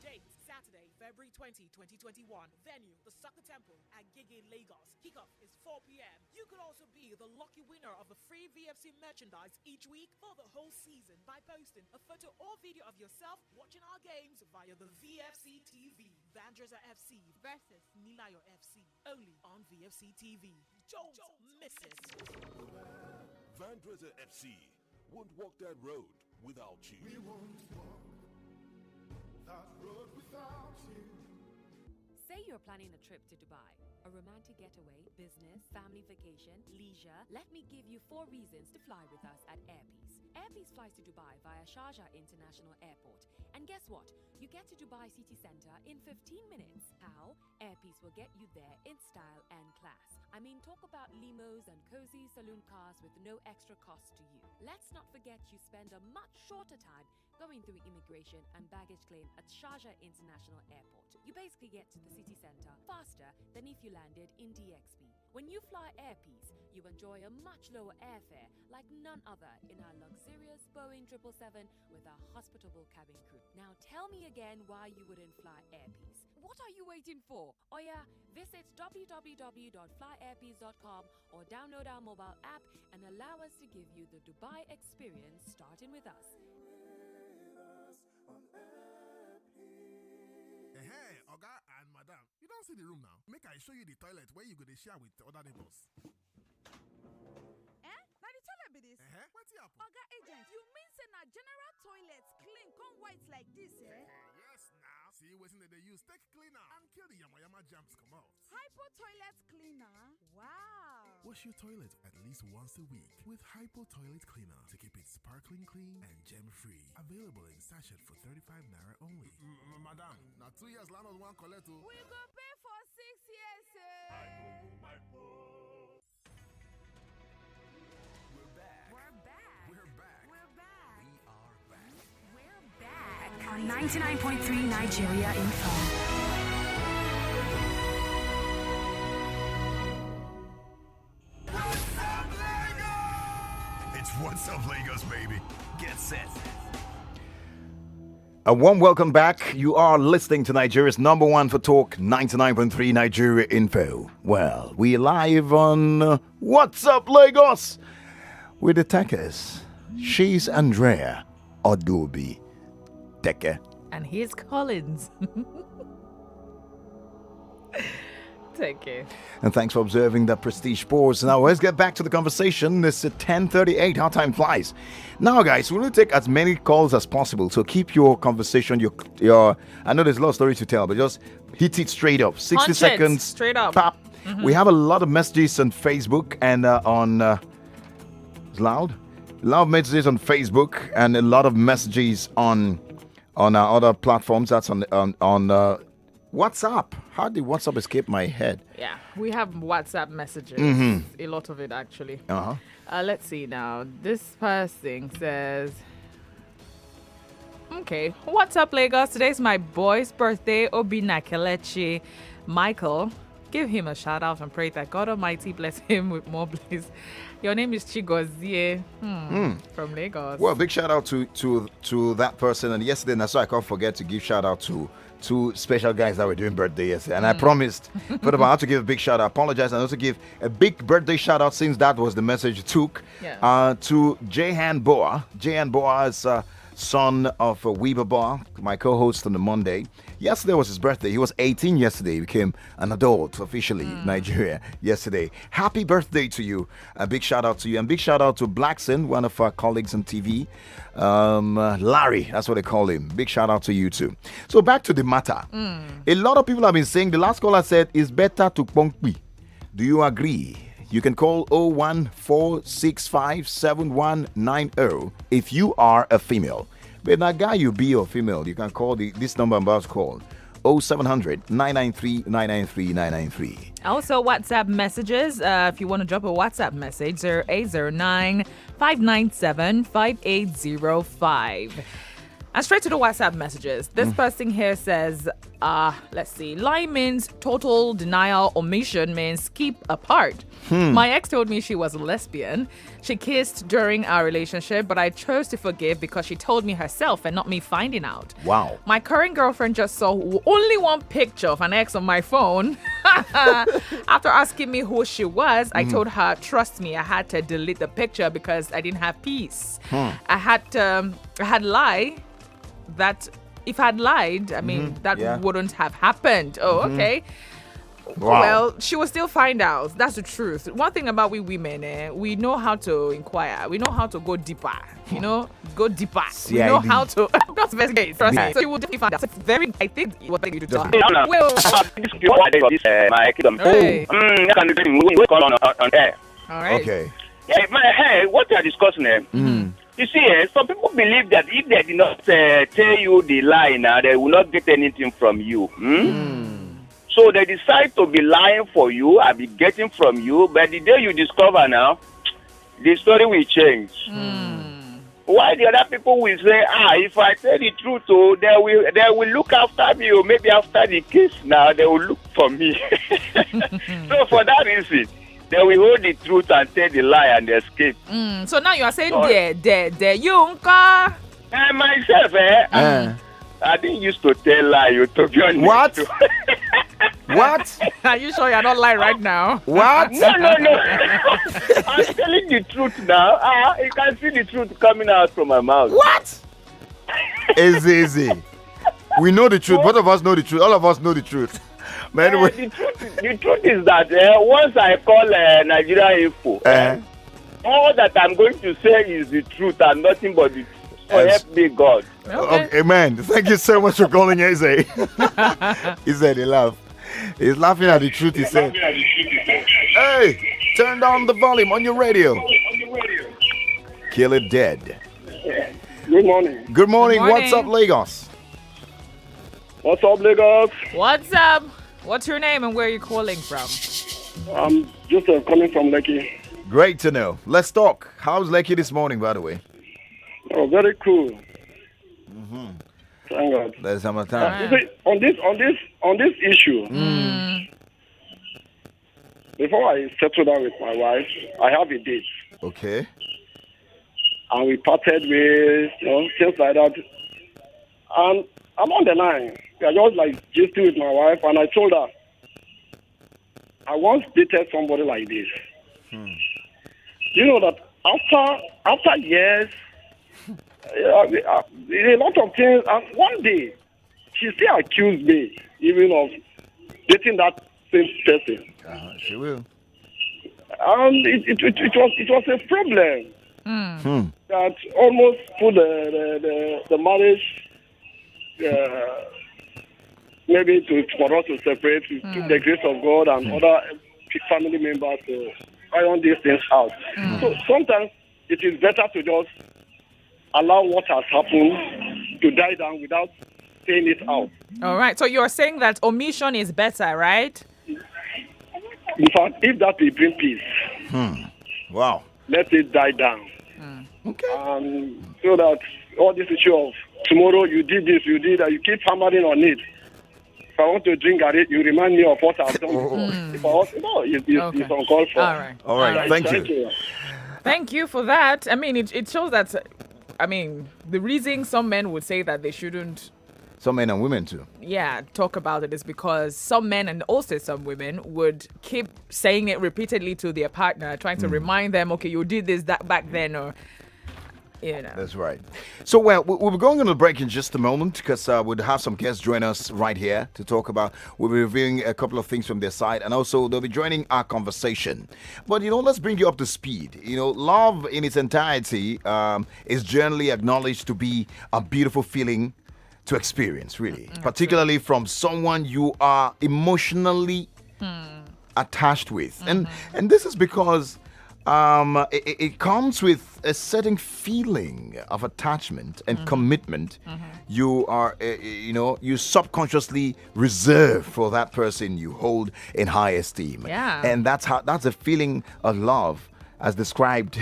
S10: Date, Saturday, February 20, 2021. Venue, the Soccer Temple at Gigi, Lagos. Kickoff is 4 p.m. You could also be the lucky winner of a free VFC merchandise each week for the whole season by posting a photo or video of yourself watching our games via the VFC TV. Vandresa FC versus Nilayo FC. Only on VFC TV. Don't miss it.
S9: Vandresa FC won't walk that road without you. We won't walk that road without you.
S15: Say you're planning a trip to Dubai, a romantic getaway, business, family vacation, leisure. Let me give you 4 reasons to fly with us at Airpeace. Airpeace flies to Dubai via Sharjah International Airport. And guess what? You get to Dubai city center in 15 minutes. How? Airpeace will get you there in style and class. I mean, talk about limos and cozy saloon cars with no extra cost to you. Let's not forget you spend a much shorter time going through immigration and baggage claim at Sharjah International Airport. You basically get to the city center faster than if you landed in DXB. When you fly Airpeace, you enjoy a much lower airfare like none other in our luxurious Boeing 777 with our hospitable cabin crew. Now tell me again why you wouldn't fly Airpeace. What are you waiting for? Oh yeah, visit www.flyairpeace.com or download our mobile app and allow us to give you the Dubai experience starting with us.
S20: Hey, Oga and Madam, you don't see the room now. Make I show you the toilet where you go to share with other neighbors.
S7: Now the toilet be this.
S20: What's the apple?
S7: Oga agent, you mean say na general toilets clean come white like this, eh?
S20: Yes, now. See what's in they use take cleaner and kill the yama germs come out.
S7: Hypo toilet cleaner? Wow.
S20: Wash your toilet at least once a week with Hypo Toilet Cleaner to keep it sparkling clean and gem-free. Available in sachet for 35 naira only. Madam, now 2 years landlord one collect.
S7: We go pay for 6 years, eh?
S17: We're back.
S6: We're back.
S17: We're back.
S6: We're back.
S17: We are back.
S6: We're back on 99.3 Nigeria Info.
S17: It's What's Up Lagos, baby. Get set.
S2: A warm welcome back. You are listening to Nigeria's #1 for talk, 99.3 Nigeria Info. Well, we live on What's Up Lagos with the Tekes. She's Andrea Teke.
S1: And here's Collins. Teke.
S2: And thanks for observing the Prestige Sports. Now, let's get back to the conversation. It's at 10:38. How time flies. Now, guys, we're going to take as many calls as possible. So keep your conversation, your I know there's a lot of stories to tell, but just hit it straight up. 60
S1: Punch
S2: seconds.
S1: Straight up.
S2: Pop.
S1: Mm-hmm.
S2: We have a lot of messages on Facebook and on... it's loud? A lot of messages on Facebook and a lot of messages on our other platforms. That's on WhatsApp. How did WhatsApp escape my head?
S1: Yeah, we have WhatsApp messages.
S2: Mhm.
S1: A lot of it, actually.
S2: Uh-huh.
S1: Let's see now. This person says, okay, what's up, Lagos? Today's my boy's birthday, Obina Kelechi Michael. Give him a shout out and pray that God Almighty bless him with more bliss. Your name is Chigozie from Lagos.
S2: Well, big shout out to that person. And yesterday, so I can't forget to give shout out to two special guys that were doing birthday yesterday. And I promised, but I had to give a big shout out. I apologize. And also give a big birthday shout out, since that was the message you took, to Jehan Boa. Jehan Boa is son of Weaver Boa, my co-host on the Monday. Yesterday was his birthday. He was 18 yesterday. He became an adult officially in Nigeria yesterday. Happy birthday to you. A big shout out to you. And big shout out to Blackson, one of our colleagues on TV. Larry, that's what they call him. Big shout out to you too. So back to the matter. A lot of people have been saying, the last caller said, it's better to Pongpi. Do you agree? You can call 014657190 if you are a female. But that guy, you be a female, you can call this number I'm about to call, 0700 993 993 993.
S1: Also, WhatsApp messages. If you want to drop a WhatsApp message, 0809 597 5805. And straight to the WhatsApp messages. This person here says, let's see, lying means total denial, omission means keep apart. My ex told me she was a lesbian. She kissed during our relationship, but I chose to forgive because she told me herself and not me finding out.
S2: Wow.
S1: My current girlfriend just saw only one picture of an ex on my phone. After asking me who she was, I told her, trust me, I had to delete the picture because I didn't have peace. I had lied that if I had lied, I mean, that wouldn't have happened. Oh, okay.
S2: Wow.
S1: Well, she will still find out. That's the truth. One thing about we women, we know how to inquire. We know how to go deeper. You know, go deeper.
S2: CID.
S1: We know how to. That's the best case. Trust me. So you will definitely find out. It's very. I think what you do. Well,
S5: my kingdom.
S1: Hey.
S5: I can we call on air.
S1: All right.
S2: Okay.
S5: Yeah, hey, what you are discussing here? You see, some people believe that if they did not tell you the lie now, they will not get anything from you. So they decide to be lying for you and be getting from you. But the day you discover now, the story will change. Why the other people will say, if I tell the truth, they will look after me, or maybe after the case now, they will look for me. So for that reason, they will hold the truth and tell the lie and escape.
S1: So now you are saying you unka.
S5: Myself, I didn't used to tell lie, to be honest.
S2: What? What?
S1: Are you sure you're not lying right now?
S2: What?
S5: No. I'm telling the truth now. You can see the truth coming out from my mouth.
S2: What? Easy. We know the truth. Both of us know the truth. All of us know the truth. But anyway.
S5: The truth is that once I call Nigeria Info, all that I'm going to say is the truth and nothing but the truth. So help me God.
S2: Okay, amen. Thank you so much for calling, Eze. He said he laughed. He's laughing at the truth he said. Hey, turn down the volume on your radio. Kill it dead.
S5: Good morning.
S2: Good morning. What's up, Lagos?
S5: What's up, Lagos?
S1: What's up? What's your name and where are you calling from?
S5: I'm just calling from Lekki.
S2: Great to know. Let's talk. How's Lekki this morning, by the way?
S5: Oh, very cool. Thank God.
S2: There's some time.
S5: You see, on this issue, before I settle down with my wife, I have a date.
S2: Okay.
S5: And we parted with, things like that. And I'm on the line. We are just like gisting with my wife, and I told her, I once dated somebody like this. You know that after years, a lot of things, and one day, she still accused me even of dating that same person.
S2: She will.
S5: And it was a problem that almost put the marriage maybe for us to separate. We took the grace of God and other family members to iron these things out. So sometimes it is better to just allow what has happened to die down without saying it out.
S1: All right. So you're saying that omission is better, right?
S5: In fact, if that will bring peace,
S2: wow,
S5: let it die down. Okay. So that all this issue of tomorrow you did this, you did that, you keep hammering on it. If I want to drink at it, you remind me of what I've done. If I want, it's uncalled for.
S2: All right. Thank you.
S1: Thank you for that. I mean, it shows that. I mean, the reason some men would say that they shouldn't.
S2: Some men and women too.
S1: Yeah, talk about it is because some men and also some women would keep saying it repeatedly to their partner, trying to remind them, okay, you did this, that back then, or, you know.
S2: That's right. So, well, we'll be going on a break in just a moment because we'll have some guests join us right here to talk about, we'll be reviewing a couple of things from their side, and also they'll be joining our conversation. But, let's bring you up to speed. Love in its entirety is generally acknowledged to be a beautiful feeling to experience, really, particularly from someone you are emotionally attached with. And this is because it comes with a certain feeling of attachment and commitment. You are, you subconsciously reserve for that person you hold in high esteem.
S1: Yeah.
S2: And that's a feeling of love as described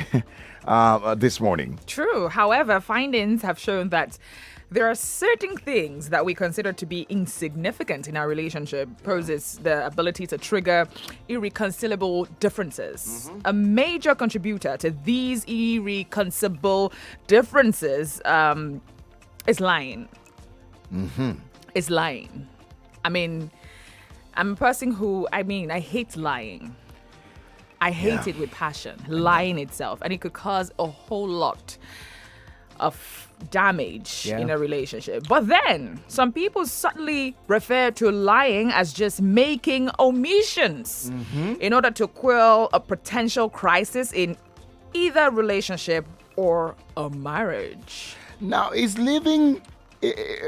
S2: this morning.
S1: True. However, findings have shown that there are certain things that we consider to be insignificant in our relationship poses the ability to trigger irreconcilable differences. A major contributor to these irreconcilable differences is lying. Is lying. I mean, I'm a person who, I hate lying. I hate it with passion, lying itself. And it could cause a whole lot of damage in a relationship. But then, some people subtly refer to lying as just making omissions in order to quell a potential crisis in either relationship or a marriage.
S2: Now, is living...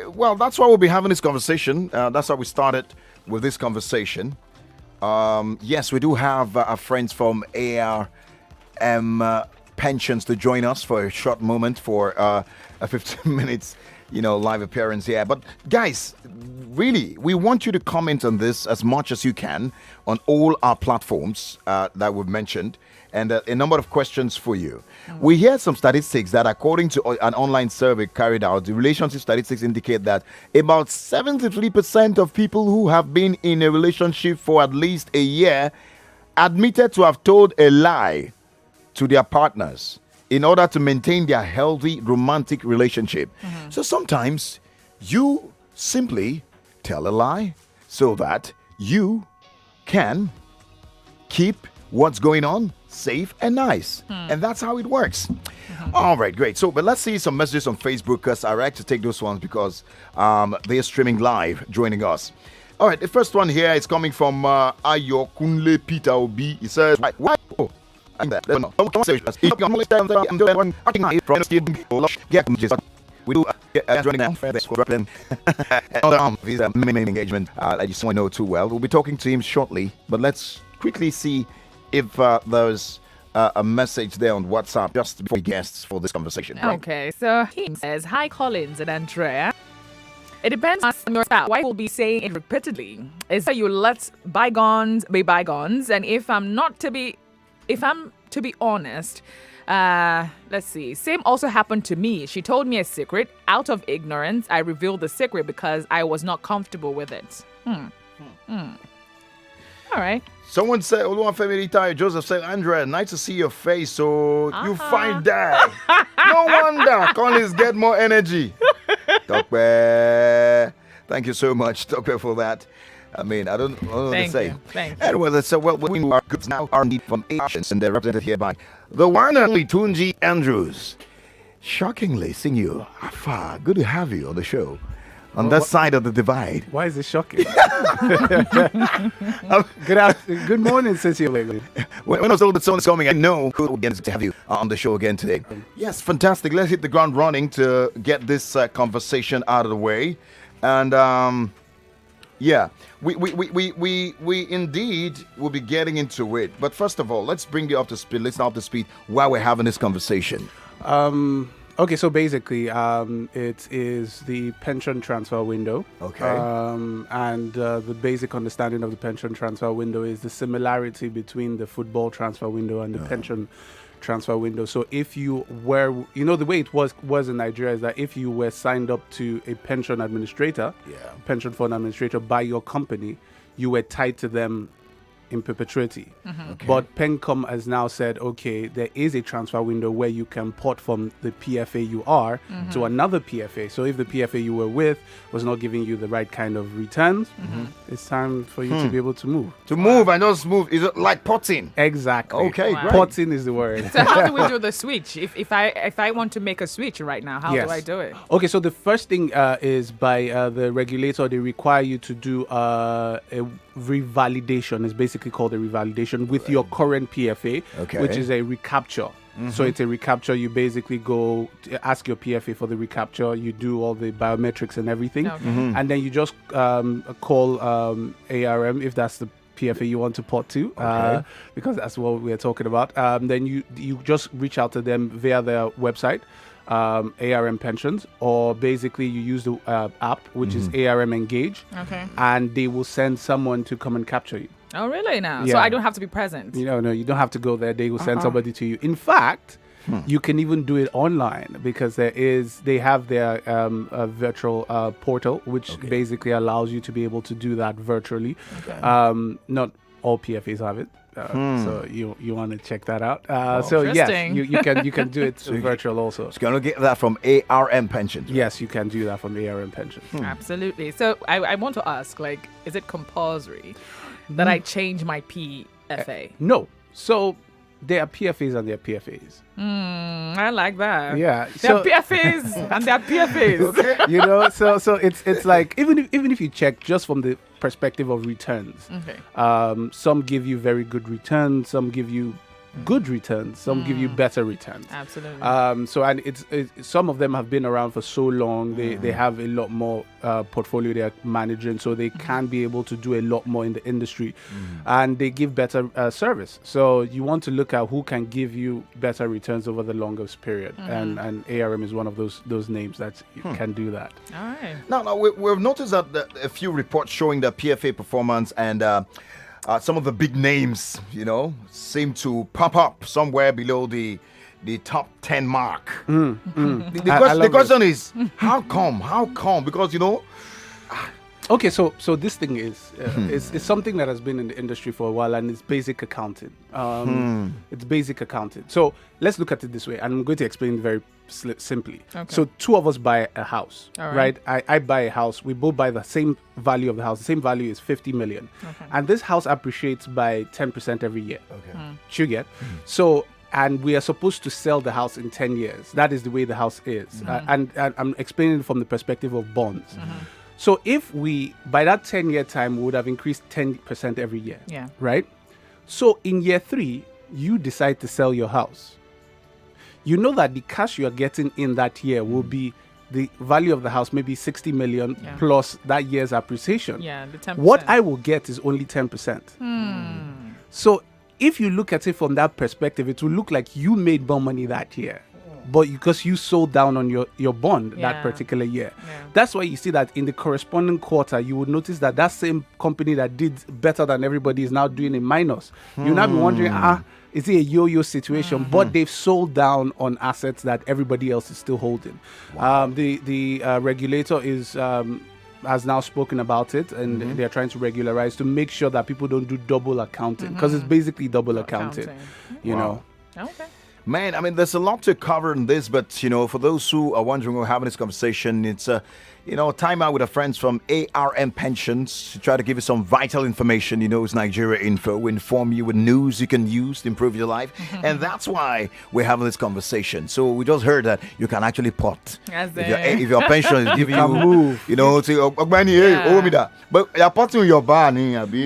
S2: Well, that's why we'll be having this conversation. That's why we started with this conversation. Yes, we do have our friends from ARM Pensions to join us for a short moment for a 15 minutes, live appearance here. But guys, really, we want you to comment on this as much as you can on all our platforms that we've mentioned, and a number of questions for you. We hear some statistics that, according to an online survey carried out, the relationship statistics indicate that about 73% of people who have been in a relationship for at least a year admitted to have told a lie to their partners in order to maintain their healthy romantic relationship. So sometimes you simply tell a lie so that you can keep what's going on safe and nice. And that's how it works. All right, great. So, but let's see some messages on Facebook, because I like to take those ones because they're streaming live, joining us. All right, the first one here is coming from Ayo Kunle Peter Obi. He says, why? We do running now for the main engagement. I just want to know too well. We'll be talking to him shortly, but let's quickly see if there's a message there on WhatsApp just before guests for this conversation.
S1: Okay, so he says, "Hi, Collins and Andrea. It depends on your spouse. Why will be saying it repeatedly? Is that you let bygones be bygones, and if I'm to be honest, let's see. Same also happened to me. She told me a secret. Out of ignorance, I revealed the secret because I was not comfortable with it. All right.
S2: Someone said, Joseph said, Andrea, nice to see your face. So you find that. No wonder Collins get more energy. Tokwe. Thank you so much, Tokwe, for that. I mean, I don't know what to say.
S1: Thank you.
S2: Anyway, let's say, we are goods now are indeed from Asians, and they're represented here by the one and only Tunji Andrews. Shockingly, seeing you. Afa, good to have you on the show. On that side of the divide.
S21: Why is it shocking? Good morning, Cecilia.
S2: When I was told that someone's coming, I know who again to have you on the show again today. Yes, fantastic. Let's hit the ground running to get this conversation out of the way. And yeah, we indeed will be getting into it. But first of all, let's bring you up to speed. Let's up to speed while we're having this conversation.
S21: Okay, so basically, it is the pension transfer window.
S2: Okay.
S21: And the basic understanding of the pension transfer window is the similarity between the football transfer window and the pension transfer window. So if you were, the way it was in Nigeria is that if you were signed up to a pension administrator, pension fund administrator by your company, you were tied to them in perpetuity.
S2: Okay.
S21: But PENCOM has now said, okay, there is a transfer window where you can port from the PFA you are to another PFA. So if the PFA you were with was not giving you the right kind of returns, it's time for you to be able to move.
S2: To move and just move. Is it like potting?
S21: Exactly.
S2: Okay, great.
S21: Potting is the word.
S1: So how do we do the switch? If I want to make a switch right now, how do I do it?
S21: Okay, so the first thing is by the regulator, they require you to do a revalidation. It's basically called a revalidation with your current PFA, which is a recapture. So it's a recapture. You basically go to ask your PFA for the recapture. You do all the biometrics and everything, and then you just call ARM if that's the PFA you want to port to, because that's what we're talking about. Then you just reach out to them via their website, ARM Pensions, or basically you use the app, which is ARM Engage, and they will send someone to come and capture you.
S1: Oh, really now?
S21: Yeah.
S1: So I don't have to be present?
S21: No, you don't have to go there. They will send somebody to you. In fact, You can even do it online because they have their virtual portal, which basically allows you to be able to do that virtually. Not all PFAs have it. So you want to check that out. So yes, you can do it virtual also.
S2: So can you get that from ARM Pensions? Right?
S21: Yes, you can do that from ARM Pensions.
S1: Absolutely. So I want to ask, like, is it compulsory that I change my PFA?
S21: No. So there are PFAs and there are PFAs.
S1: I like that.
S21: Yeah,
S1: there are PFAs and there are PFAs.
S21: You know, so it's like even if you check just from the perspective of returns, some give you very good returns, some give you good returns, some give you better returns.
S1: Absolutely.
S21: So and it's some of them have been around for so long. They have a lot more portfolio they're managing, so they can be able to do a lot more in the industry, and they give better service. So you want to look at who can give you better returns over the longest period, and ARM is one of those names that can do that.
S1: All right.
S2: Now we've noticed that a few reports showing the PFA performance and some of the big names, seem to pop up somewhere below the top 10 mark. The question is, how come? Because,
S21: Okay, so this thing is something that has been in the industry for a while, and it's basic accounting. It's basic accounting. So let's look at it this way, and I'm going to explain very simply.
S1: Okay.
S21: So two of us buy a house,
S1: All
S21: right? I buy a house. We both buy the same value of the house. The same value is 50 million. And this house appreciates by 10% every year.
S2: Okay.
S21: You get? So, and we are supposed to sell the house in 10 years. That is the way the house is. And I'm explaining it from the perspective of bonds. So if we, by that 10-year time, we would have increased 10% every year.
S1: Yeah.
S21: Right? So in year 3, you decide to sell your house. You know that the cash you are getting in that year will be the value of the house, maybe 60 million plus that year's appreciation.
S1: Yeah, the 10%.
S21: What I will get is only 10%. So if you look at it from that perspective, it will look like you made more money that year. But because you sold down on your bond that particular year. That's why you see that in the corresponding quarter, you would notice that same company that did better than everybody is now doing a minus. You'll now be wondering, is it a yo-yo situation? But they've sold down on assets that everybody else is still holding. The regulator has now spoken about it, and they're trying to regularize to make sure that people don't do double accounting, because it's basically double accounting. You know.
S1: Okay.
S2: Man, I mean, there's a lot to cover in this, but, for those who are wondering, we're having this conversation, it's time out with our friends from ARM Pensions to try to give you some vital information. It's Nigeria Info. We inform you with news you can use to improve your life. And that's why we're having this conversation. So we just heard that you can actually pot. If your pension is giving you,
S21: move.
S2: But you're potting your bar,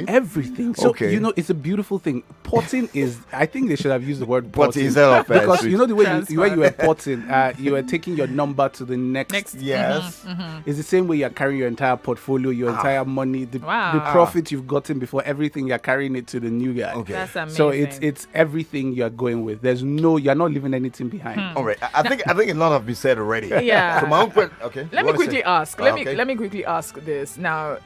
S21: everything. So, it's a beautiful thing. Potting is, I think they should have used the word potting.
S2: Because
S21: the way you were potting, you were taking your number to the next.
S2: Yes.
S21: It's the same way you're carrying your entire portfolio, your entire money, the profit you've gotten before, everything, you're carrying it to the new guy.
S2: Okay.
S1: That's amazing.
S21: So it's everything you're going with. You're not leaving anything behind.
S2: All right. I think a lot have been said already.
S1: Yeah.
S2: So my own question, okay.
S1: Let me quickly ask. Let me quickly ask this. Now,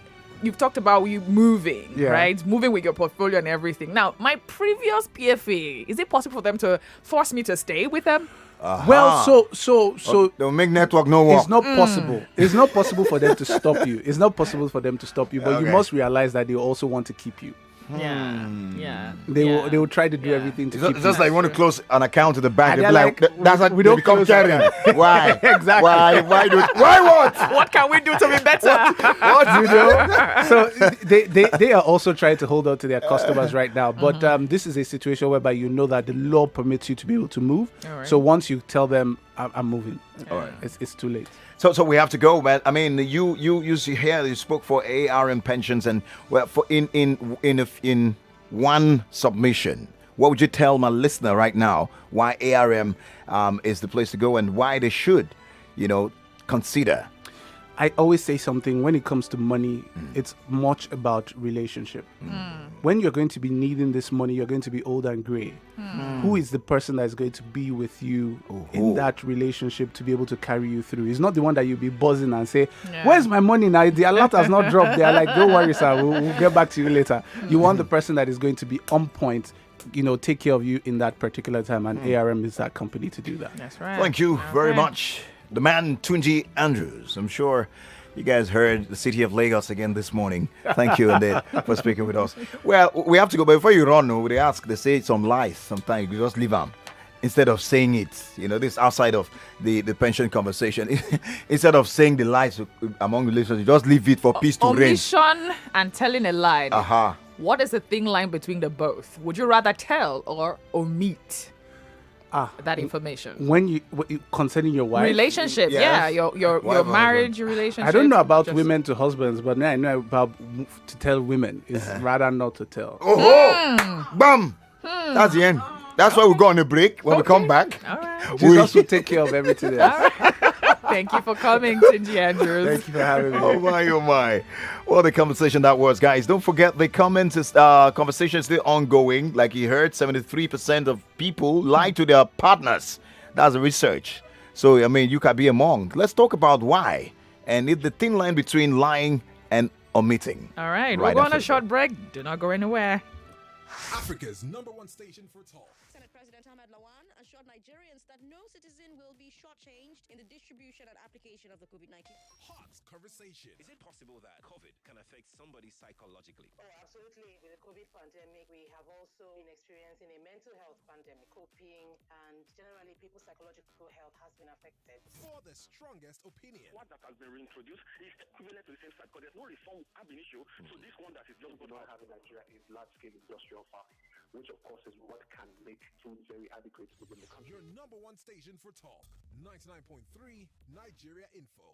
S1: you've talked about you moving, right? Moving with your portfolio and everything. Now, my previous PFA, is it possible for them to force me to stay with them?
S21: Well, so
S2: they'll make network no work.
S21: It's not possible. It's not possible for them to stop you. It's not possible for them to stop you. But you must realize that they also want to keep you. They will try to do everything to keep
S2: you. Just like you want to close an account to the bank, they're like,
S21: that's what
S2: we don't become carrying. Why?
S21: Exactly.
S2: Why what?
S1: What can we do to be better?
S21: So they are also trying to hold on to their customers right now. But this is a situation whereby that the law permits you to be able to move.
S1: Right.
S21: So once you tell them I'm moving,
S2: all right,
S21: it's too late.
S2: So we have to go, man. I mean, you see here, you spoke for ARM Pensions, and for in one submission, what would you tell my listener right now why ARM is the place to go and why they should, consider?
S21: I always say something when it comes to money, it's much about relationship. When you're going to be needing this money, you're going to be old and gray. Who is the person that's going to be with you in that relationship to be able to carry you through? It's not the one that you'll be buzzing and say, where's my money now? The alert has not dropped. They're like, don't worry, sir. We'll get back to you later. You want the person that is going to be on point take care of you in that particular time, and ARM is that company to do that.
S1: That's right.
S2: Thank you very much. The man, Tunji Andrews. I'm sure you guys heard the city of Lagos again this morning. Thank you, indeed, for speaking with us. Well, we have to go, but before you run, they say some lies. Sometimes you just leave them instead of saying it. This outside of the pension conversation. Instead of saying the lies among the listeners, you just leave it for peace to reign.
S1: Omission and telling a lie.
S2: Aha.
S1: What is the thin line between the both? Would you rather tell or omit that information?
S21: When you concerning your wife
S1: relationship,
S21: yes.
S1: your marriage relationship.
S21: I don't know about women to husbands, but I know about to tell women is rather not to tell.
S2: Bam! That's the end. That's why we go on a break. When we come back,
S1: all right.
S21: Jesus will take care of everything else.
S1: Thank you for coming, Tunji Andrews.
S21: Thank you for having me.
S2: Oh my. What a conversation that was, guys. Don't forget the conversation is still ongoing. Like you heard, 73% of people lie to their partners. That's the research. So, you can be among. Let's talk about why. And the thin line between lying and omitting.
S1: All right. We'll go on a short break. Do not go anywhere.
S20: Africa's #1 station for talk.
S3: Senate President Ahmed Lawan assured Nigerians that no citizen will be shortchanged in the distribution and application of the COVID-19.
S20: Hot conversation.
S17: Is it possible that COVID can affect somebody psychologically?
S22: Oh, absolutely. With the COVID pandemic, we have also been experiencing a mental health pandemic. Coping and generally people's psychological health has been affected.
S20: For the strongest opinion.
S23: What that has been reintroduced is equivalent to the same side because there's no reform have been issue. So this one that is just going to have in Nigeria is large-scale industrial farming, which of course is what can make food very adequate within the country.
S20: Your #1 station for talk. 99.3 Nigeria Info.